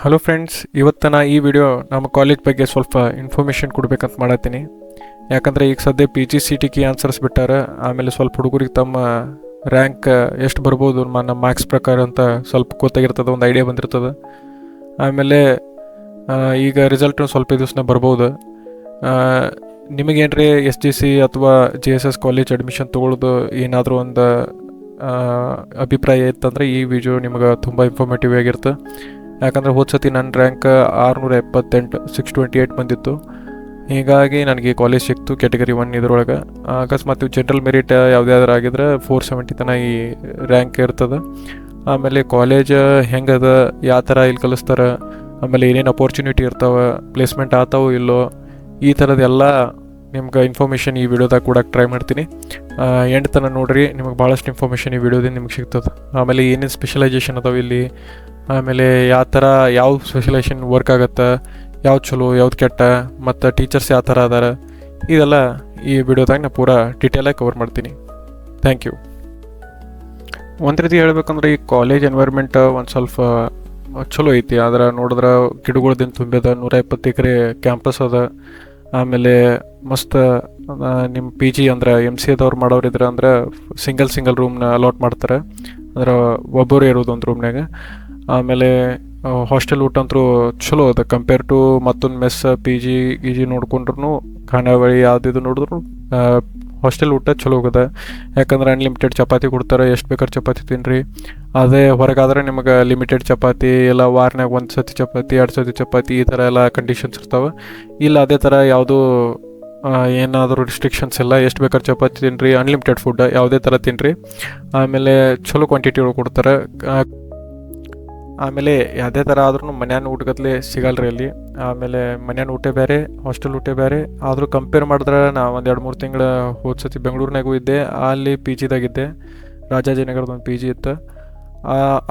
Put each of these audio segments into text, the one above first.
Hello friends, ಇವತ್ತು ನಾ ಈ ವಿಡಿಯೋ ನಮ್ಮ ಕಾಲೇಜ್ ಬಗ್ಗೆ ಸ್ವಲ್ಪ ಇನ್ಫಾರ್ಮೇಷನ್ ಕೊಡ್ಬೇಕಂತ ಮಾಡತ್ತೀನಿ. ಯಾಕಂದರೆ ಈಗ ಸದ್ಯ ಪಿ ಜಿ ಸಿ ಟಿ ಕಿ ಆನ್ಸರ್ಸ್ ಬಿಟ್ಟಾರ. ಆಮೇಲೆ ಸ್ವಲ್ಪ ಹುಡುಗರಿಗೆ ತಮ್ಮ ರ್ಯಾಂಕ್ ಎಷ್ಟು ಬರ್ಬೋದು ನಮ್ಮ ಮಾರ್ಕ್ಸ್ ಪ್ರಕಾರ ಅಂತ ಸ್ವಲ್ಪ ಗೊತ್ತಾಗಿರ್ತದೆ, ಒಂದು ಐಡಿಯಾ ಬಂದಿರ್ತದೆ. ಆಮೇಲೆ ಈಗ ರಿಸಲ್ಟ್ ಸ್ವಲ್ಪ ದಿವಸನ ಬರ್ಬೋದು. ನಿಮಗೇನ್ರಿ ಎಸ್ ಜಿ ಸಿ ಅಥವಾ J S S college admission ತೊಗೊಳ್ಳೋದು ಏನಾದರೂ ಒಂದು ಅಭಿಪ್ರಾಯ ಇತ್ತಂದರೆ ಈ ವಿಡಿಯೋ ನಿಮಗೆ ತುಂಬ ಇನ್ಫಾರ್ಮೇಟಿವ್ ಆಗಿರುತ್ತೆ. ಯಾಕಂದರೆ ಹೋದ ಸತಿ ನನ್ನ ರ್ಯಾಂಕ್ 678 628 ಬಂದಿತ್ತು. ಹೀಗಾಗಿ ನನಗೆ ಕಾಲೇಜ್ ಸಿಕ್ತು ಕ್ಯಾಟಗರಿ 1 ಇದರೊಳಗೆ. ಅಕಸ್ಮಾತ್ ಜನರಲ್ ಮೆರಿಟ್ ಯಾವುದಾದ್ರೂ ಆಗಿದ್ರೆ 470 ತನಕ ಈ ರ್ಯಾಂಕ್ ಇರ್ತದೆ. ಆಮೇಲೆ ಕಾಲೇಜ್ ಹೆಂಗದ, ಯಾವ ಥರ ಇಲ್ಲಿ ಕಲಿಸ್ತಾರೆ, ಆಮೇಲೆ ಏನೇನು ಅಪೋರ್ಚುನಿಟಿ ಇರ್ತಾವೆ, ಪ್ಲೇಸ್ಮೆಂಟ್ ಆಗ್ತಾವೋ ಇಲ್ಲೋ, ಈ ಥರದ್ದೆಲ್ಲ ನಿಮ್ಗೆ ಇನ್ಫಾರ್ಮೇಷನ್ ಈ ವಿಡಿಯೋದಾಗ ಕೊಡೋಕೆ ಟ್ರೈ ಮಾಡ್ತೀನಿ. ಎಂಡ್ ತನಕ ನೋಡ್ರಿ, ನಿಮಗೆ ಭಾಳಷ್ಟು ಇನ್ಫಾರ್ಮೇಷನ್ ಈ ವಿಡಿಯೋದಿಂದ ನಿಮ್ಗೆ ಸಿಗ್ತದೆ. ಆಮೇಲೆ ಏನೇನು ಸ್ಪೆಷಲೈಸೇಷನ್ ಅದಾವೆ ಇಲ್ಲಿ, ಆಮೇಲೆ ಯಾವ ಥರ ಯಾವ ಸ್ಪೆಷಲೈಸೇಷನ್ ವರ್ಕ್ ಆಗುತ್ತೆ, ಯಾವ್ದು ಚಲೋ ಯಾವ್ದು ಕೆಟ್ಟ, ಮತ್ತು ಟೀಚರ್ಸ್ ಯಾವ ಥರ ಅದಾರ, ಇದೆಲ್ಲ ಈ ವಿಡಿಯೋದಾಗ ನಾನು ಪೂರಾ ಡೀಟೇಲಾಗಿ ಕವರ್ ಮಾಡ್ತೀನಿ. Thank you. ಒಂದು ರೀತಿ ಹೇಳ್ಬೇಕಂದ್ರೆ ಈ ಕಾಲೇಜ್ ಎನ್ವೈರ್ಮೆಂಟ್ ಒಂದು ಸ್ವಲ್ಪ ಚಲೋ ಐತಿ. ಆದ್ರೆ ನೋಡಿದ್ರೆ ಗಿಡಗಳದಿಂದ ತುಂಬ್ಯದ, 120 ಎಕರೆ ಕ್ಯಾಂಪಸ್ ಅದ. ಆಮೇಲೆ ಮಸ್ತ್ ನಿಮ್ಮ ಪಿ ಜಿ ಅಂದ್ರೆ ಎಮ್ ಸಿ ಎದವ್ರು ಮಾಡೋರಿದ್ರೆ ಅಂದ್ರೆ ಸಿಂಗಲ್ ರೂಮ್ನ ಅಲಾಟ್ ಮಾಡ್ತಾರೆ, ಅಂದ್ರೆ ಒಬ್ಬರು ಇರೋದು ಒಂದು ರೂಮ್ನಾಗ. ಆಮೇಲೆ ಹಾಸ್ಟೆಲ್ ಊಟ ಅಂತೂ ಚಲೋ ಅದ ಕಂಪೇರ್ ಟು ಮತ್ತೊಂದು ಮೆಸ್ ಪಿ ಜಿ ಗಿ ನೋಡ್ಕೊಂಡ್ರು, ಖಾನಾವಳಿ ಯಾವುದಿದು ನೋಡಿದ್ರು ಹಾಸ್ಟೆಲ್ ಊಟ ಚಲೋ ಹೋಗದ. ಯಾಕಂದ್ರೆ ಅನ್ಲಿಮಿಟೆಡ್ ಚಪಾತಿ ಕೊಡ್ತಾರೆ, ಎಷ್ಟು ಬೇಕಾದ್ರೆ ಚಪಾತಿ ತಿನ್ನಿರಿ. ಅದೇ ಹೊರಗಾದ್ರೆ ನಿಮಗೆ ಲಿಮಿಟೆಡ್ ಚಪಾತಿ, ಇಲ್ಲ ವಾರನಾಗ 1 ಸತಿ ಚಪಾತಿ 2 ಸತಿ ಚಪಾತಿ, ಈ ಥರ ಎಲ್ಲ ಕಂಡೀಷನ್ಸ್ ಇರ್ತಾವೆ. ಇಲ್ಲ ಅದೇ ಥರ ಯಾವುದೂ ಏನಾದರೂ ರಿಸ್ಟ್ರಿಕ್ಷನ್ಸ್ ಇಲ್ಲ, ಎಷ್ಟು ಬೇಕಾದ್ರೆ ಚಪಾತಿ ತಿನ್ನಿರಿ, ಅನ್ಲಿಮಿಟೆಡ್ ಫುಡ್ ಯಾವುದೇ ಥರ ತಿನ್ನಿರಿ. ಆಮೇಲೆ ಚಲೋ ಕ್ವಾಂಟಿಟಿ ಒಳಗೆ ಕೊಡ್ತಾರೆ. ಆಮೇಲೆ ಯಾವುದೇ ಥರ ಆದ್ರೂ ಮನ್ಯಾನ ಊಟಗತ್ಲೆ ಸಿಗಲ್ರಿ ಅಲ್ಲಿ. ಆಮೇಲೆ ಮನ್ಯಾನ ಊಟ ಬೇರೆ, ಹಾಸ್ಟೆಲ್ ಊಟ ಬೇರೆ. ಆದರೂ ಕಂಪೇರ್ ಮಾಡಿದ್ರೆ ನಾ ಒಂದು 2-3 ತಿಂಗಳು ಹೋದ ಸತಿ ಬೆಂಗಳೂರಿನಾಗೂ ಇದ್ದೆ, ಅಲ್ಲಿ ಪಿ ಜಿದಾಗಿದ್ದೆ. ರಾಜಾಜಿನಗರದ ಒಂದು ಪಿ ಜಿ ಇತ್ತು.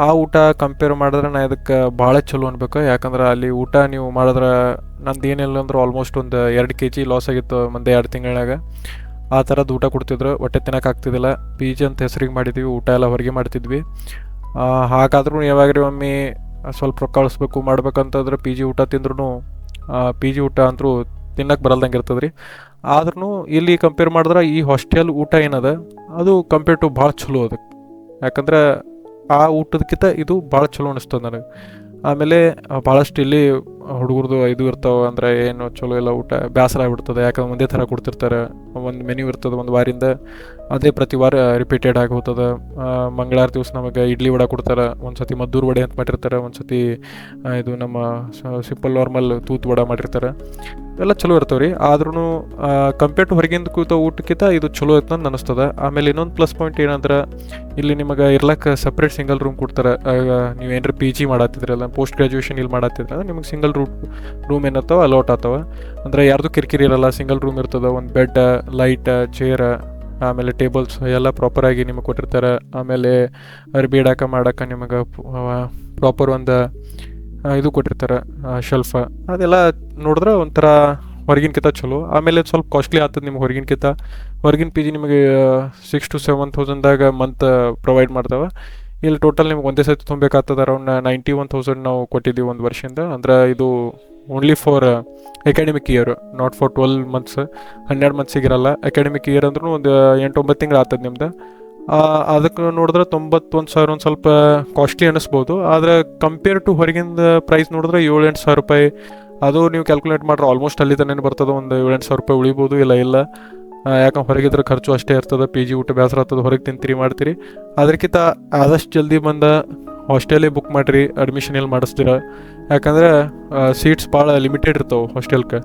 ಆ ಊಟ ಕಂಪೇರ್ ಮಾಡಿದ್ರೆ ನಾ ಇದಕ್ಕೆ ಭಾಳ ಚಲೋ ಅನ್ಬೇಕು. ಯಾಕಂದ್ರೆ ಅಲ್ಲಿ ಊಟ ನೀವು ಮಾಡಿದ್ರೆ ನಂದು ಏನಿಲ್ಲ ಅಂದ್ರೆ ಆಲ್ಮೋಸ್ಟ್ ಒಂದು 2 kg ಲಾಸ್ ಆಗಿತ್ತು ಮುಂದೆ 2 ತಿಂಗಳಾಗ. ಆ ಥರದ್ದು ಊಟ ಕೊಡ್ತಿದ್ರು, ಹೊಟ್ಟೆ ತಿನ್ನೋಕ್ಕಾಗ್ತಿದ್ದಿಲ್ಲ. ಪಿ ಜಿ ಅಂತ ಹೆಸರಿಗೆ ಮಾಡಿದ್ವಿ, ಊಟ ಎಲ್ಲ ಹೊರಗೆ ಮಾಡ್ತಿದ್ವಿ. ಹಾಗಾದ್ರೂ ಯಾವಾಗ್ರಿ ಒಮ್ಮೆ ಸ್ವಲ್ಪ ರೊಕ್ಕ ಕಳಿಸ್ಬೇಕು ಮಾಡ್ಬೇಕಂತಂದ್ರೆ ಪಿ ಜಿ ಊಟ ತಿಂದ್ರೂ ಪಿ ಜಿ ಊಟ ಅಂತೂ ತಿನ್ನಕ್ಕೆ ಬರಲ್ದಂಗೆ ಇರ್ತದೆ ರೀ. ಆದ್ರೂ ಇಲ್ಲಿ ಕಂಪೇರ್ ಮಾಡಿದ್ರೆ ಈ ಹಾಸ್ಟೆಲ್ ಊಟ ಏನದ ಅದು ಕಂಪೇರ್ ಟು ಭಾಳ ಚಲೋ ಅದ. ಯಾಕಂದ್ರೆ ಆ ಊಟದಕ್ಕಿಂತ ಇದು ಭಾಳ ಚಲೋ ಅನಿಸ್ತದೆ ನನಗೆ. ಆಮೇಲೆ ಭಾಳಷ್ಟು ಇಲ್ಲಿ ಹುಡುಗರದು ಇದು ಇರ್ತಾವೆ, ಅಂದರೆ ಏನು ಚಲೋ ಇಲ್ಲ ಊಟ ಬೇಸರ ಆಗಿಬಿಡ್ತದೆ. ಯಾಕಂದ್ರೆ ಒಂದೇ ಥರ ಕೊಡ್ತಿರ್ತಾರೆ, ಒಂದು ಮೆನ್ಯೂ ಇರ್ತದೆ ಒಂದು ವಾರಿಂದ, ಅದೇ ಪ್ರತಿ ವಾರ ರಿಪೀಟೆಡ್ ಆಗಿ ಹೋಗ್ತದೆ. ಮಂಗಳವಾರ ದಿವಸ ನಮಗೆ ಇಡ್ಲಿ ವಡೆ ಕೊಡ್ತಾರೆ, ಒಂದು ಸತಿ ಮದ್ದೂರು ವಡೆ ಅಂತ ಮಾಡಿರ್ತಾರೆ, ಒಂದು ಸತಿ ಇದು ನಮ್ಮ ಸಿಂಪಲ್ ನಾರ್ಮಲ್ ತೂತು ವಡೆ ಮಾಡಿರ್ತಾರೆ. ಎಲ್ಲ ಚಲೋ ಇರ್ತಾವೆ ರೀ. ಆದ್ರೂ ಕಂಪೇರ್ ಟು ಹೊರಗಿಂದ ಕೂತ ಊಟಕ್ಕಿಂತ ಇದು ಚಲೋ ಐತೆ ಅಂತ ಅನಿಸ್ತದೆ. ಆಮೇಲೆ ಇನ್ನೊಂದು ಪ್ಲಸ್ ಪಾಯಿಂಟ್ ಏನಂದ್ರೆ ಇಲ್ಲಿ ನಿಮಗೆ ಇರ್ಲಕ್ಕೆ ಸಪ್ರೇಟ್ ಸಿಂಗಲ್ ರೂಮ್ ಕೊಡ್ತಾರೆ. ನೀವು ಏನಾರ ಪಿ ಜಿ ಮಾಡತ್ತಿದ್ರಲ್ಲ, ಪೋಸ್ಟ್ ಗ್ರ್ಯಾಜುಯೇಷನ್ ಇಲ್ಲಿ ಮಾಡತ್ತಿದ್ರೆ ನಿಮಗೆ ಸಿಂಗಲ್ ರೂಮ್ ಏನತ್ತಾವ ಅಲೌಟ್ ಆಗ್ತಾವ. ಅಂದರೆ ಯಾರ್ದು ಕಿರಿಕಿರಿ ಇರಲ್ಲ, ಸಿಂಗಲ್ ರೂಮ್ ಇರ್ತದೆ. ಒಂದು ಬೆಡ್, ಲೈಟ್, ಚೇರ್, ಆಮೇಲೆ ಟೇಬಲ್ಸ್ ಎಲ್ಲ ಪ್ರಾಪರಾಗಿ ನಿಮಗೆ ಕೊಟ್ಟಿರ್ತಾರೆ. ಆಮೇಲೆ ಅರ್ಬಿ ಇಡಾಕ ಮಾಡೋಕೆ ನಿಮಗೆ ಪ್ರಾಪರ್ ಒಂದು ಇದು ಕೊಟ್ಟಿರ್ತಾರೆ, ಶೆಲ್ಫ. ಅದೆಲ್ಲ ನೋಡಿದ್ರೆ ಒಂಥರ ಹೊರಗಿನಕಿಂತ ಚಲೋ. ಆಮೇಲೆ ಸ್ವಲ್ಪ ಕಾಸ್ಟ್ಲಿ ಆಗ್ತದೆ ನಿಮ್ಗೆ ಹೊರಗಿನಕಿಂತ. ಹೊರಗಿನ ಪಿ ಜಿ ನಿಮಗೆ 6,000 to 7,000ದಾಗ ಮಂತ್ ಪ್ರೊವೈಡ್ ಮಾಡ್ತಾವೆ. ಇಲ್ಲಿ ಟೋಟಲ್ ನಿಮ್ಗೆ ಒಂದೇ ಸತಿ ತುಂಬಬೇಕಾಗ್ತದೆ ಅರೌಂಡ್ 91,000 ನಾವು ಕೊಟ್ಟಿದ್ದೀವಿ ಒಂದು ವರ್ಷದಿಂದ. ಅಂದ್ರೆ ಇದು only for academic year, not for 12 months, 12 monthಸಿಗಿರಲ್ಲ. ಅಕಾಡೆಮಿಕ್ ಇಯರ್ ಅಂದ್ರೂ ಒಂದು 8-9 ತಿಂಗಳು ಆಗ್ತದೆ ನಿಮ್ದು. ಅದಕ್ಕೆ ನೋಡಿದ್ರೆ 91,000 ಒಂದು ಸ್ವಲ್ಪ ಕಾಸ್ಟ್ಲಿ ಅನ್ನಿಸ್ಬೋದು. ಆದರೆ ಕಂಪೇರ್ ಟು ಹೊರಗಿಂದ ಪ್ರೈಸ್ ನೋಡಿದ್ರೆ 7-8 ಸಾವಿರ ರೂಪಾಯಿ ಅದು ನೀವು ಕ್ಯಾಲ್ಕುಲೇಟ್ ಮಾಡ್ರೆ ಆಲ್ಮೋಸ್ಟ್ ಅಲ್ಲಿ ತನೇನು ಬರ್ತದೆ. ಒಂದು 7-8 ಸಾವಿರ ರೂಪಾಯಿ ಉಳಿಬೋದು. ಇಲ್ಲ ಯಾಕಂದ್ರೆ ಹೊರಗಿದ್ರೆ ಖರ್ಚು ಅಷ್ಟೇ ಇರ್ತದೆ. ಪಿ ಜಿ ಊಟ ಬೇಸರ ಆಗ್ತದೆ, ಹೊರಗೆ ತಿಂತೀರಿ ಮಾಡ್ತೀರಿ. ಅದಕ್ಕಿಂತ ಆದಷ್ಟು ಜಲ್ದಿ ಬಂದ ಹಾಸ್ಟೆಲೇ ಬುಕ್ ಮಾಡಿರಿ, ಅಡ್ಮಿಷನ್ ಎಲ್ಲಿ ಮಾಡಿಸ್ತೀರ. ಯಾಕಂದ್ರೆ ಸೀಟ್ಸ್ ಭಾಳ ಲಿಮಿಟೆಡ್ ಇರ್ತಾವೆ ಹಾಸ್ಟೆಲ್ಗೆ.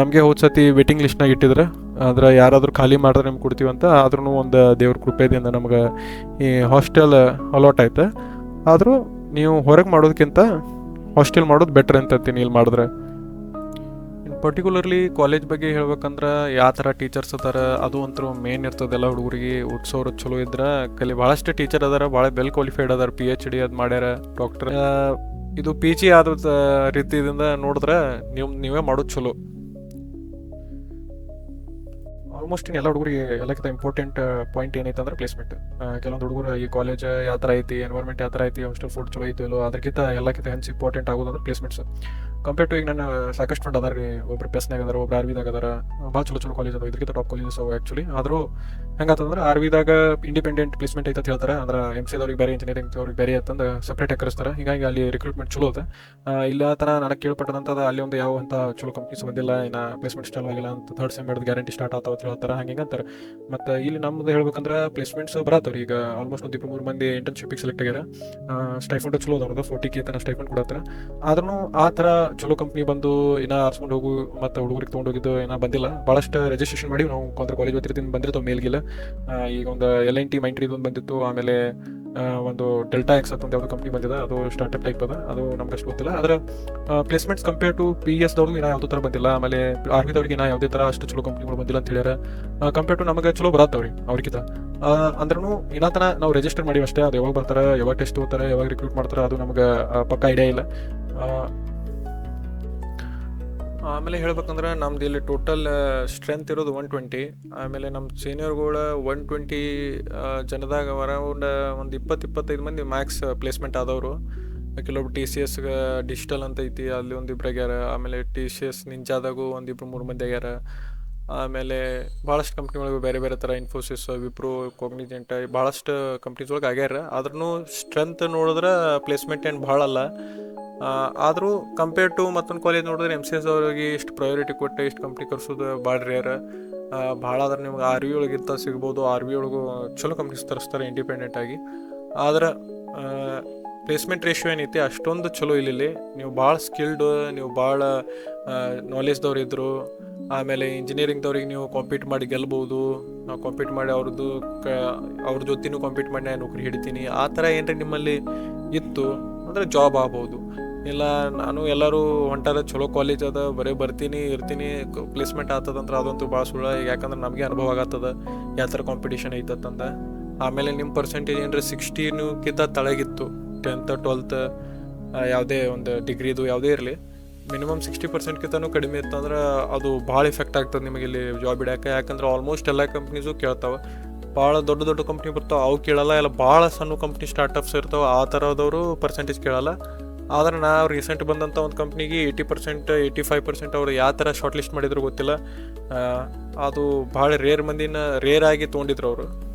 ನಮಗೆ ಹೋದ ಸತಿ ವೇಟಿಂಗ್ ಲಿಸ್ಟ್ನಾಗ ಇಟ್ಟಿದ್ರೆ, ಅಂದ್ರೆ ಯಾರಾದರೂ ಖಾಲಿ ಮಾಡಿದ್ರೆ ನಿಮ್ಗೆ ಕೊಡ್ತೀವಿ ಅಂತ. ಆದ್ರೂ ಒಂದು ದೇವ್ರ ಕೃಪೆಯಿಂದ ನಮ್ಗೆ ಈ ಹಾಸ್ಟೆಲ್ ಅಲಾಟ್ ಆಯ್ತು. ಆದರೂ ನೀವು ಹೊರಗೆ ಮಾಡೋದಕ್ಕಿಂತ ಹಾಸ್ಟೆಲ್ ಮಾಡೋದು ಬೆಟ್ರ್ ಅಂತೀನಿ ಇಲ್ಲಿ ಮಾಡಿದ್ರೆ. ಪರ್ಟಿಕ್ಯುಲರ್ಲಿ ಕಾಲೇಜ್ ಬಗ್ಗೆ ಹೇಳ್ಬೇಕಂದ್ರೆ ಯಾವ ಥರ ಟೀಚರ್ಸ್ ಅದಾರ ಅದು ಅಂತೂ ಮೇನ್ ಇರ್ತದೆಲ್ಲ. ಹುಡುಗರಿಗೆ ಓದಿಸೋರು ಚಲೋ ಇದ್ರೆ ಭಾಳಷ್ಟು ಟೀಚರ್ ಅದಾರ, ಭಾಳ ವೆಲ್ ಕ್ವಾಲಿಫೈಡ್ ಅದಾರ, PhD ಅದು ಮಾಡ್ಯಾರ, ಡಾಕ್ಟರ್. ಇದು ಪಿ ಜಿ ಆದ ರೀತಿಯಿಂದ ನೋಡಿದ್ರೆ ನೀವೇ ಮಾಡೋದು ಚಲೋ. ಆಲ್ಮೋಸ್ಟ್ ಎಲ್ಲ ಹುಡುಗರಿಗೆ ಎಲ್ಲಕ್ಕಿಂತ ಇಂಪಾರ್ಟೆಂಟ್ ಪಾಯಿಂಟ್ ಏನೈತೆ ಅಂದ್ರೆ ಪ್ಲೇಸ್ಮೆಂಟ್. ಕೆಲವೊಂದು ಹುಡುಗರು ಈ ಕಾಲೇಜ್ ಯಾವ ಥರ ಐತಿ, ಎನ್ವೈರ್ಮೆಂಟ್ ಯಾವ ಥರ ಐತಿ, ಹಾಸ್ಟೆಲ್ ಫುಡ್ ಚಲೋ ಐತಿ ಇಲ್ಲೋ, ಅದಕ್ಕಿಂತ ಎಲ್ಲಕ್ಕಿಂತ ಹೆಚ್ಚು ಇಂಪಾರ್ಟೆಂಟ್ ಆಗೋದಂದ್ರೆ ಪ್ಲೇಸ್ಮೆಂಟ್ಸ್. ಕಂಪೇರ್ ಟು ಈಗ ನನ್ನ ಸಾಕಷ್ಟು ಫ್ರೆಂಡ್ ಅದಾರ ರೀ, ಒಬ್ರು ಪೆಸ್ನಾಗ ಅದಾರ, ಒಬ್ರು ಆರ್ವಿದಾಗ ಅದಾರ, ಭಾಳ ಚಲೋ ಚಲೋ ಕಾಲೇಜ್ ಅದಾವ, ಇದಕ್ಕಿಂತ ಟಾಪ್ ಕಾಲೇಜಸ್ ಅವು ಆ್ಯಕ್ಚುಲಿ. ಆದರೂ ಹೆಂಗಾತಂದ್ರೆ ಆರ್ವಿದಾಗ ಇಂಡಿಪೆಂಡೆಂಟ್ ಪ್ಲೇಸ್ಮೆಂಟ್ ಐತೆ ಅಂತ ಹೇಳ್ತಾರೆ, ಅಂದ್ರೆ MCದವ್ರಿಗೆ ಬೇರೆ, ಇಂಜಿನಿಯರಿಂಗ್ ಅವ್ರಿಗೆ ಬೇರೆ ಅಂತಂದು ಸಪ್ರೇಟಾಗಿ ಕರೆಸ್ತಾರೆ. ಹೀಗಾಗಿ ಅಲ್ಲಿ ರಿಕ್ರೂಟ್ಮೆಂಟ್ ಚಲೋ ಅದ. ಇಲ್ಲ ತನ ನನಗೆ ಕೇಳ್ಪಟ್ಟದಂತದ ಅಲ್ಲಿ ಒಂದು ಯಾವ ಅಂತ ಚಲೋ ಕಂಪ್ನೀಸ್ ಬಂದಿಲ್ಲ, ಇನ್ನು ಪ್ಲೇಸ್ಮೆಂಟ್ ಸ್ಟಾಲ್ ಆಗಿಲ್ಲ ಅಂತ, ಥರ್ಡ್ ಸೆಮ್ ಹಿಡಿದು ಗ್ಯಾರಂಟಿ ಸ್ಟಾರ್ಟ್ ಆಗ್ತಾವ ಅಂತ ಹೇಳ್ತಾರೆ, ಹಂಗೆ ಅಂತಾರೆ. ಮತ್ತು ಇಲ್ಲಿ ನಮ್ದು ಹೇಳ್ಬೇಕಂದ್ರೆ ಪ್ಲೇಸ್ಮೆಂಟ್ಸ್ ಬರತ್ತವ್ರಿ. ಈಗ ಆಲ್ಮೋಸ್ಟ್ ಒಂದು 2-3 ಮಂದಿ ಇಂಟರ್ನ್ಶಿಪ್ಪಿಗೆ ಸೆಲೆಕ್ಟ್ ಆಗ್ಯಾರ. ಸ್ಟೈಫಂಡ್ ಚಲೋ ಅದಾವ್ರದ, 40K ತನಕ ಸ್ಟೈಫಂಡ್ ಕೊಡತ್ತಾರ. ಆದ್ರೂ ಆ ಥರ ಚಲೋ ಕಂಪ್ನಿ ಬಂದು ಇನ್ನೂ ಆರಿಸ್ಕೊಂಡು ಹೋಗು ಮತ್ತು ಹುಡುಗರಿಗೆ ತೊಗೊಂಡೋಗಿದ್ದು ಏನೋ ಬಂದಿಲ್ಲ. ಭಾಳಷ್ಟು ರಿಜಿಸ್ಟ್ರೇಷನ್ ಮಾಡಿ ನಾವು ಕಾಲೇಜ್ ಓದ್ತಿರ್ತೀನಿ ಬಂದಿರ್ತಾವೆ ಮೇಲ್ಗಿಲ್ಲ. ಈಗ ಒಂದು LNT ಮೈಂಟ್ರಿದು ಒಂದು ಬಂದಿತ್ತು, ಆಮೇಲೆ ಒಂದು ಡೆಲ್ಟಾ ಎಕ್ಸ್ ಅಂತ ಒಂದು ಯಾವುದೋ ಕಂಪ್ನಿ ಬಂದಿದೆ, ಅದು ಸ್ಟಾರ್ಟಪ್ ಟೈಪ್ ಅದ, ಅದು ನಮ್ಗೆ ಅಷ್ಟು ಗೊತ್ತಿಲ್ಲ. ಆದರೆ ಪ್ಲೇಸ್ಮೆಂಟ್ಸ್ ಕಂಪೇರ್ ಟು PSದವ್ರಿಗೆ ಇನ್ನೂ ಯಾವುದೇ ಥರ ಬಂದಿಲ್ಲ. ಆಮೇಲೆ ಆರ್ಮಿದವ್ರಿಗೆ ಇನ್ನೂ ಯಾವುದೇ ಥರ ಅಷ್ಟು ಚಲೋ ಕಂಪ್ನಿಗಳು ಬಂದಿಲ್ಲ ಅಂತ ಹೇಳ್ಯಾರ. ಕಂಪೇರ್ ಟು ನಮಗೆ ಚಲೋ ಬರತ್ತವ್ರಿ ಅವ್ರಿಗಿಂತ. ಅಂದ್ರೂ ಇನ್ನೂ ತನಕ ನಾವು ರಿಜಿಸ್ಟರ್ ಮಾಡಿವಿ ಅಷ್ಟೇ. ಅದು ಯಾವಾಗ ಬರ್ತಾರೆ, ಯಾವಾಗ ಟೆಸ್ಟ್ ಹೋಗ್ತಾರೆ, ಯಾವಾಗ ರಿಕ್ರೂಟ್ ಮಾಡ್ತಾರೆ, ಅದು ನಮ್ಗೆ ಪಕ್ಕ ಐಡಿಯಾ ಇಲ್ಲ. ಆಮೇಲೆ ಹೇಳ್ಬೇಕಂದ್ರೆ ನಮ್ದು ಇಲ್ಲಿ ಟೋಟಲ್ ಸ್ಟ್ರೆಂತ್ ಇರೋದು 120. ಆಮೇಲೆ ನಮ್ಮ ಸೀನಿಯರ್ಗಳು 120 ಜನದಾಗ ಅರೌಂಡ್ ಒಂದು 20-25 ಮಂದಿ ಮ್ಯಾಕ್ಸ್ ಪ್ಲೇಸ್ಮೆಂಟ್ ಆದವರು. ಕೆಲವೊಬ್ರು TCSಗೆ ಡಿಜಿಟಲ್ ಅಂತ ಐತಿ, ಅಲ್ಲಿ ಒಂದಿಬ್ರು ಆಗ್ಯಾರ. ಆಮೇಲೆ TCS ನಿಂಜಾದಾಗೂ 1-2-3 ಮಂದಿ ಆಗ್ಯಾರ. ಆಮೇಲೆ ಭಾಳಷ್ಟು ಕಂಪ್ನಿ ಒಳಗೆ ಬೇರೆ ಬೇರೆ ಥರ ಇನ್ಫೋಸಿಸ್, ವಿಪ್ರೋ, ಕಾಗ್ನಿಜೆಂಟ್, ಭಾಳಷ್ಟು ಕಂಪ್ನೀಸ್ ಒಳಗೆ ಆಗ್ಯಾರ. ಆದ್ರೂ ಸ್ಟ್ರೆಂತ್ ನೋಡಿದ್ರೆ ಪ್ಲೇಸ್ಮೆಂಟ್ ಏನು ಭಾಳ ಅಲ್ಲ. ಆದರೂ ಕಂಪೇರ್ ಟು ಮತ್ತೊಂದು ಕಾಲೇಜ್ ನೋಡಿದ್ರೆ MCS ಅವ್ರಿಗೆ ಇಷ್ಟು ಪ್ರಯಾರಿಟಿ ಕೊಟ್ಟು ಇಷ್ಟು ಕಂಪ್ನಿ ಕರ್ಸೋದು ಭಾಳ ರೇರ್. ಭಾಳ ಆದ್ರೆ ನಿಮ್ಗೆ RV ಒಳಗಿಂತ ಸಿಗ್ಬೋದು. RV ಒಳಗೂ ಚಲೋ ಕಂಪ್ನೀಸ್ ತರಿಸ್ತಾರೆ ಇಂಡಿಪೆಂಡೆಂಟ್ ಆಗಿ. ಆದ್ರೆ ಪ್ಲೇಸ್ಮೆಂಟ್ ರೇಷಿಯೋ ಏನೈತಿ ಅಷ್ಟೊಂದು ಚಲೋ ಇಲ್ಲಿ. ನೀವು ಭಾಳ ಸ್ಕಿಲ್ಡ್, ನೀವು ಭಾಳ ನಾಲೆಜ್ದವ್ರು ಇದ್ದರು, ಆಮೇಲೆ ಇಂಜಿನಿಯರಿಂಗ್ದವ್ರಿಗೆ ನೀವು ಕಾಂಪೀಟ್ ಮಾಡಿ ಗೆಲ್ಬೋದು. ನಾವು ಕಾಂಪೀಟ್ ಮಾಡಿ ಅವ್ರ ಜೊತೆನೂ ಕಾಂಪೀಟ್ ಮಾಡಿ ನಾನು ನೌಕರಿ ಹಿಡಿತೀನಿ, ಆ ಥರ ಏನ್ರಿ ನಿಮ್ಮಲ್ಲಿ ಇತ್ತು ಅಂದರೆ ಜಾಬ್ ಆಗ್ಬೋದು. ಇಲ್ಲ ನಾನು ಎಲ್ಲರೂ ಹೊಂಟಾರ ಚಲೋ ಕಾಲೇಜ್ ಅದ, ಬರೀ ಬರ್ತೀನಿ ಇರ್ತೀನಿ ಪ್ಲೇಸ್ಮೆಂಟ್ ಆಗ್ತದಂದ್ರೆ ಅದಂತೂ ಭಾಳ ಸುಳ್ಳು. ಯಾಕಂದ್ರೆ ನಮಗೆ ಅನುಭವ ಆಗತ್ತದ ಯಾವ ಥರ ಕಾಂಪಿಟೇಷನ್ ಐತಂದ. ಆಮೇಲೆ ನಿಮ್ಮ ಪರ್ಸೆಂಟೇಜ್ ಏನರ 60ಕ್ಕಿಂತ ತಳಗಿತ್ತು, 10th 12th ಯಾವುದೇ ಒಂದು ಡಿಗ್ರಿದು ಯಾವುದೇ ಇರಲಿ, ಮಿನಿಮಮ್ 60%ಕ್ಕಿಂತನೂ ಕಡಿಮೆ ಇತ್ತಂದ್ರೆ ಅದು ಭಾಳ ಎಫೆಕ್ಟ್ ಆಗ್ತದೆ ನಿಮಗೆ ಇಲ್ಲಿ ಜಾಬ್ ಹಿಡಿಯೋಕೆ. ಯಾಕಂದ್ರೆ ಆಲ್ಮೋಸ್ಟ್ ಎಲ್ಲ ಕಂಪ್ನೀಸು ಕೇಳ್ತಾವೆ. ಭಾಳ ದೊಡ್ಡ ದೊಡ್ಡ ಕಂಪ್ನಿ ಬರ್ತಾವೆ, ಅವು ಕೇಳಲ್ಲ. ಇಲ್ಲ ಭಾಳ ಸಣ್ಣ ಕಂಪ್ನಿ ಸ್ಟಾರ್ಟಪ್ಸ್ ಇರ್ತಾವೆ, ಆ ಥರದವರು ಪರ್ಸೆಂಟೇಜ್ ಕೇಳಲ್ಲ. ಆದರೆ ನಾವು ರೀಸೆಂಟ್ ಬಂದಂಥ ಒಂದು ಕಂಪ್ನಿಗೆ 80%, 85% ಅವ್ರು ಯಾವ ಥರ ಶಾರ್ಟ್ ಲಿಸ್ಟ್ ಮಾಡಿದ್ರು ಗೊತ್ತಿಲ್ಲ. ಅದು ಭಾಳ ರೇರ್ ಆಗಿ ತೊಗೊಂಡಿದ್ರು ಅವರು.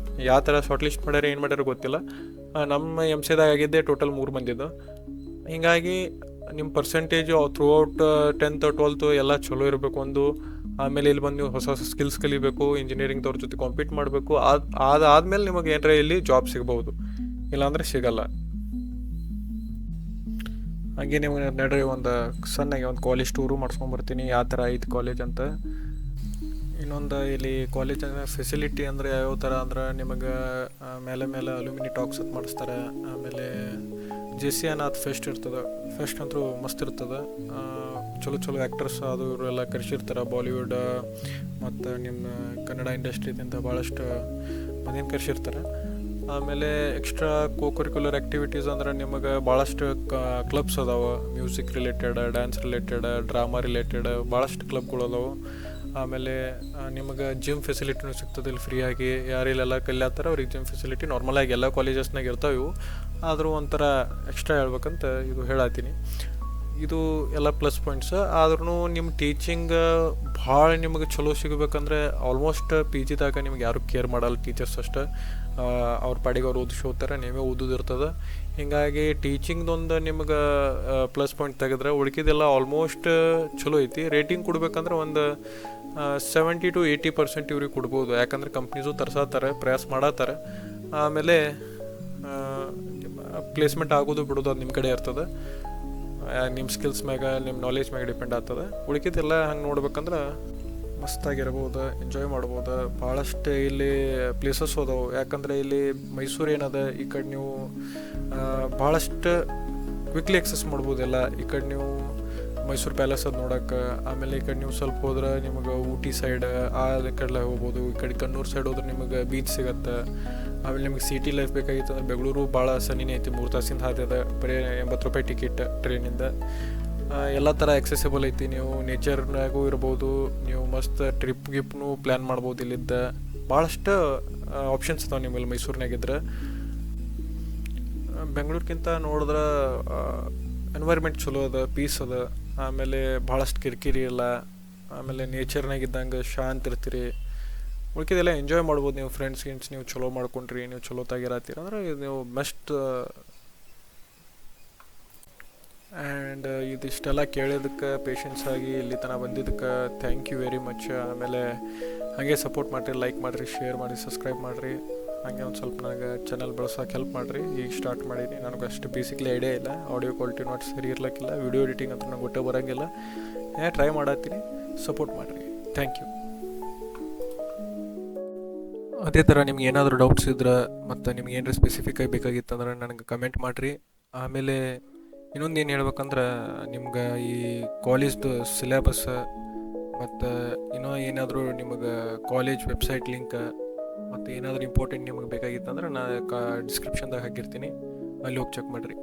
ಯಾವ ಥರ ಶಾರ್ಟ್ ಲಿಸ್ಟ್ ಮಾಡ್ಯಾರ ಏನು ಮಾಡ್ಯಾರ ಗೊತ್ತಿಲ್ಲ. ನಮ್ಮ MCದಾಗ ಆಗಿದ್ದೆ ಟೋಟಲ್ 3 ಮಂದಿದ್ದು. ಹೀಗಾಗಿ ನಿಮ್ಮ percentage through out 10th 12th ಎಲ್ಲ ಚಲೋ ಇರಬೇಕು ಒಂದು. ಆಮೇಲೆ ಇಲ್ಲಿ ಬಂದು ನೀವು ಹೊಸ ಹೊಸ ಸ್ಕಿಲ್ಸ್ ಕಲಿಬೇಕು, ಇಂಜಿನಿಯರಿಂಗ್ದವ್ರ ಜೊತೆ ಕಾಂಪೀಟ್ ಮಾಡಬೇಕು. ಅದಾದ್ಮೇಲೆ ನಿಮಗೆ ಏನರ ಇಲ್ಲಿ ಜಾಬ್ ಸಿಗ್ಬೋದು, ಇಲ್ಲಾಂದರೆ ಸಿಗಲ್ಲ. ಹಾಗೆ ನೀವು ನಡ್ರಿ ಒಂದು ಸಣ್ಣಗೆ ಒಂದು ಕಾಲೇಜ್ ಟೂರು ಮಾಡಿಸ್ಕೊಂಬರ್ತೀನಿ ಯಾವ ಥರ ಐತಿ ಕಾಲೇಜ್ ಅಂತ. ಇನ್ನೊಂದು ಇಲ್ಲಿ ಕಾಲೇಜ್ ಫೆಸಿಲಿಟಿ ಅಂದರೆ ಯಾವ ಥರ ಅಂದ್ರೆ ನಿಮಗೆ ಮೇಲೆ ಅಲ್ಯೂಮಿನಿ ಟಾಕ್ಸ್ ಅಂತ ಮಾಡಿಸ್ತಾರೆ. ಆಮೇಲೆ JC ಅನ್ನೋದು ಫೆಸ್ಟ್ ಇರ್ತದೆ, ಫೆಸ್ಟ್ ಅಂತೂ ಮಸ್ತ್ ಇರ್ತದೆ. ಚಲೋ ಆ್ಯಕ್ಟರ್ಸ್ ಅದು ಇವರು ಎಲ್ಲ ಕರೆಸಿರ್ತಾರೆ, ಬಾಲಿವುಡ್ ಮತ್ತು ನಿಮ್ಮ ಕನ್ನಡ ಇಂಡಸ್ಟ್ರಿದಿಂದ ಭಾಳಷ್ಟು ಮಂದಿನ ಕರೆಸಿರ್ತಾರೆ. ಆಮೇಲೆ ಎಕ್ಸ್ಟ್ರಾ ಕೋಕರಿಕ್ಯುಲರ್ ಆ್ಯಕ್ಟಿವಿಟೀಸ್ ಅಂದ್ರೆ ನಿಮಗೆ ಭಾಳಷ್ಟು ಕ್ಲಬ್ಸ್ ಅದಾವೆ, music related, dance related, drama related ಭಾಳಷ್ಟು ಕ್ಲಬ್ಗಳು ಅದಾವೆ. ಆಮೇಲೆ ನಿಮಗೆ ಜಿಮ್ ಫೆಸಿಲಿಟಿನೂ ಸಿಗ್ತದೆ ಇಲ್ಲಿ ಫ್ರೀಯಾಗಿ. ಯಾರಿಲ್ಲೆಲ್ಲ ಕಲಿಯತ್ತಾರ ಅವ್ರಿಗೆ ಜಿಮ್ ಫೆಸಿಲಿಟಿ ನಾರ್ಮಲಾಗಿ ಎಲ್ಲ ಕಾಲೇಜಸ್ನಾಗ ಇರ್ತಾವೆ ಇವು. ಆದರೂ ಒಂಥರ ಎಕ್ಸ್ಟ್ರಾ ಹೇಳ್ಬೇಕಂತ ಇದು ಹೇಳತ್ತೀನಿ. ಇದು ಎಲ್ಲ ಪ್ಲಸ್ ಪಾಯಿಂಟ್ಸ್. ಆದ್ರೂ ನಿಮ್ಮ ಟೀಚಿಂಗ್ ಭಾಳ ನಿಮಗೆ ಚಲೋ ಸಿಗಬೇಕಂದ್ರೆ ಆಲ್ಮೋಸ್ಟ್ PGದಾಗ ನಿಮ್ಗೆ ಯಾರು ಕೇರ್ ಮಾಡಲ್ಲ, ಟೀಚರ್ಸ್ ಅಷ್ಟೇ ಅವ್ರ ಪಾಡಿಗೆ ಅವ್ರು ಓದಿಸ್ಕೋತಾರೆ, ನೀವೇ ಓದೋದಿರ್ತದೆ. ಹೀಗಾಗಿ ಟೀಚಿಂಗ್ದೊಂದು ನಿಮ್ಗೆ ಪ್ಲಸ್ ಪಾಯಿಂಟ್ ತೆಗೆದ್ರೆ ಉಳ್ಕಿದೆಲ್ಲ ಆಲ್ಮೋಸ್ಟ್ ಚಲೋ ಐತಿ. ರೇಟಿಂಗ್ ಕೊಡ್ಬೇಕಂದ್ರೆ ಒಂದು 70 to 80% ಇವ್ರಿಗೆ ಕೊಡ್ಬೋದು. ಯಾಕಂದ್ರೆ ಕಂಪ್ನೀಸು ತರ್ಸತ್ತಾರೆ, ಪ್ರಯಾಸ ಮಾಡತ್ತಾರೆ. ಆಮೇಲೆ ಪ್ಲೇಸ್ಮೆಂಟ್ ಆಗೋದು ಬಿಡೋದು ಅದು ನಿಮ್ಮ ಕಡೆ ಇರ್ತದೆ. ನಿಮ್ಮ ಸ್ಕಿಲ್ಸ್ ಮ್ಯಾಗ, ನಿಮ್ಮ ನಾಲೆಜ್ ಮ್ಯಾಗ ಡಿಪೆಂಡ್ ಆಗ್ತದೆ. ಉಳ್ಕಿದೆಲ್ಲ ಹಂಗೆ ನೋಡ್ಬೇಕಂದ್ರೆ ಮಸ್ತಾಗಿರ್ಬೋದು, ಎಂಜಾಯ್ ಮಾಡ್ಬೋದು. ಭಾಳಷ್ಟು ಇಲ್ಲಿ ಪ್ಲೇಸಸ್ ಹೋದವು. ಯಾಕಂದರೆ ಇಲ್ಲಿ ಮೈಸೂರು ಏನದ, ಈ ಕಡೆ ನೀವು ಭಾಳಷ್ಟು ಕ್ವಿಕ್ಲಿ ಎಕ್ಸಸ್ ಮಾಡ್ಬೋದು ಎಲ್ಲ. ಈ ಕಡೆ ನೀವು ಮೈಸೂರು ಪ್ಯಾಲೇಸ್ ಅದು ನೋಡೋಕೆ, ಆಮೇಲೆ ಈ ಕಡೆ ನೀವು ಸ್ವಲ್ಪ ಹೋದ್ರೆ ನಿಮಗೆ ಊಟಿ ಸೈಡ್ ಆ ಕಡೆ ಹೋಗ್ಬೋದು. ಈ ಕಡೆ ಕಣ್ಣೂರು ಸೈಡ್ ಹೋದ್ರೆ ನಿಮಗೆ ಬೀಚ್ ಸಿಗುತ್ತೆ. ಆಮೇಲೆ ನಿಮಗೆ ಸಿಟಿ ಲೈಫ್ ಬೇಕಾಗಿತ್ತು ಅಂದ್ರೆ ಬೆಂಗಳೂರು ಭಾಳ ಸನಿನೇ ಐತಿ, 3 ತಾಸಿಂದ ಹಾದಿ ಅದ, ಬರೀ 80 ರೂಪಾಯಿ ಟಿಕೆಟ್ ಟ್ರೈನಿಂದ. ಎಲ್ಲ ಥರ ಎಕ್ಸೆಸಿಬಲ್ ಐತಿ. ನೀವು ನೇಚರ್ನಾಗೂ ಇರ್ಬೋದು, ನೀವು ಮಸ್ತ್ ಟ್ರಿಪ್ ಗಿಪ್ನು ಪ್ಲ್ಯಾನ್ ಮಾಡ್ಬೋದು. ಇಲ್ಲಿದ್ದ ಭಾಳಷ್ಟು ಆಪ್ಷನ್ಸ್ ಅದಾವೆ ನಿಮ್ಮಲ್ಲಿ ಮೈಸೂರಿನಾಗಿದ್ರೆ. ಬೆಂಗಳೂರಿಗಿಂತ ನೋಡಿದ್ರೆ ಎನ್ವೈರ್ಮೆಂಟ್ ಚಲೋ ಅದ, ಪೀಸ್ ಅದ. ಆಮೇಲೆ ಭಾಳಷ್ಟು ಕಿರಿಕಿರಿ ಇಲ್ಲ. ಆಮೇಲೆ ನೇಚರ್ನಾಗಿದ್ದಂಗೆ ಶಾಂತ ಇರ್ತೀರಿ. ಉಳ್ಕಿದೆಲ್ಲ ಎಂಜಾಯ್ ಮಾಡ್ಬೋದು ನೀವು. ಫ್ರೆಂಡ್ಸ್ ನೀವು ಚಲೋ ಮಾಡ್ಕೊಂಡ್ರಿ, ನೀವು ಚಲೋತಾಗಿರತ್ತೀರ ಅಂದ್ರೆ ನೀವು ಬೆಸ್ಟ್. ಆ್ಯಂಡ್ ಇದಿಷ್ಟೆಲ್ಲ ಕೇಳಿದ್ದಕ್ಕೆ, ಪೇಷನ್ಸ್ ಆಗಿ ಇಲ್ಲಿ ತನಕ ಬಂದಿದ್ದಕ್ಕೆ ಥ್ಯಾಂಕ್ ಯು ವೆರಿ ಮಚ್. ಆಮೇಲೆ ಹಾಗೆ ಸಪೋರ್ಟ್ ಮಾಡಿರಿ, ಲೈಕ್ ಮಾಡಿರಿ, ಶೇರ್ ಮಾಡಿ, ಸಬ್ಸ್ಕ್ರೈಬ್ ಮಾಡಿರಿ. ಹಾಗೆ ಒಂದು ಸ್ವಲ್ಪ ನನಗೆ ಚಾನಲ್ ಬೆಳ್ಸೋಕೆ ಹೆಲ್ಪ್ ಮಾಡಿರಿ. ಈಗ ಸ್ಟಾರ್ಟ್ ಮಾಡೀನಿ. ನನಗೆ ಅಷ್ಟು ಬೇಸಿಕ್ಲಿ ಐಡಿಯಾ ಇಲ್ಲ, ಆಡಿಯೋ ಕ್ವಾಲಿಟಿ ನಾಟ್ ಸರಿ ಇರ್ಲಿಕ್ಕಿಲ್ಲ, ವಿಡಿಯೋ ಎಡಿಟಿಂಗ್ ಅಂತ ನಂಗೆ ಒಟ್ಟೆ ಬರೋಂಗಿಲ್ಲ. ಟ್ರೈ ಮಾಡತ್ತೀನಿ, ಸಪೋರ್ಟ್ ಮಾಡಿರಿ. Thank you. ಅದೇ ಥರ ನಿಮ್ಗೆ ಏನಾದರೂ ಡೌಟ್ಸ್ ಇದ್ರೆ ಮತ್ತು ನಿಮ್ಗೆ ಏನಾರು ಸ್ಪೆಸಿಫಿಕ್ಕಾಗಿ ಬೇಕಾಗಿತ್ತು ಅಂದ್ರೆ ನನಗೆ ಕಮೆಂಟ್ ಮಾಡಿರಿ. ಆಮೇಲೆ ಇನ್ನೊಂದು ಏನು ಹೇಳ್ಬೇಕಂದ್ರೆ, ನಿಮ್ಗೆ ಈ ಕಾಲೇಜ್ದು ಸಿಲೆಬಸ್ ಮತ್ತು ಇನ್ನೂ ಏನಾದರೂ ನಿಮಗೆ ಕಾಲೇಜ್ ವೆಬ್ಸೈಟ್ ಲಿಂಕ್ ಮತ್ತು ಏನಾದರೂ ಇಂಪಾರ್ಟೆಂಟ್ ನಿಮಗೆ ಬೇಕಾಗಿತ್ತು ಅಂದ್ರೆ ನಾನು ಡಿಸ್ಕ್ರಿಪ್ಷನ್ದಾಗ ಹಾಕಿರ್ತೀನಿ, ಅಲ್ಲಿ ಹೋಗಿ ಚೆಕ್ ಮಾಡಿರಿ.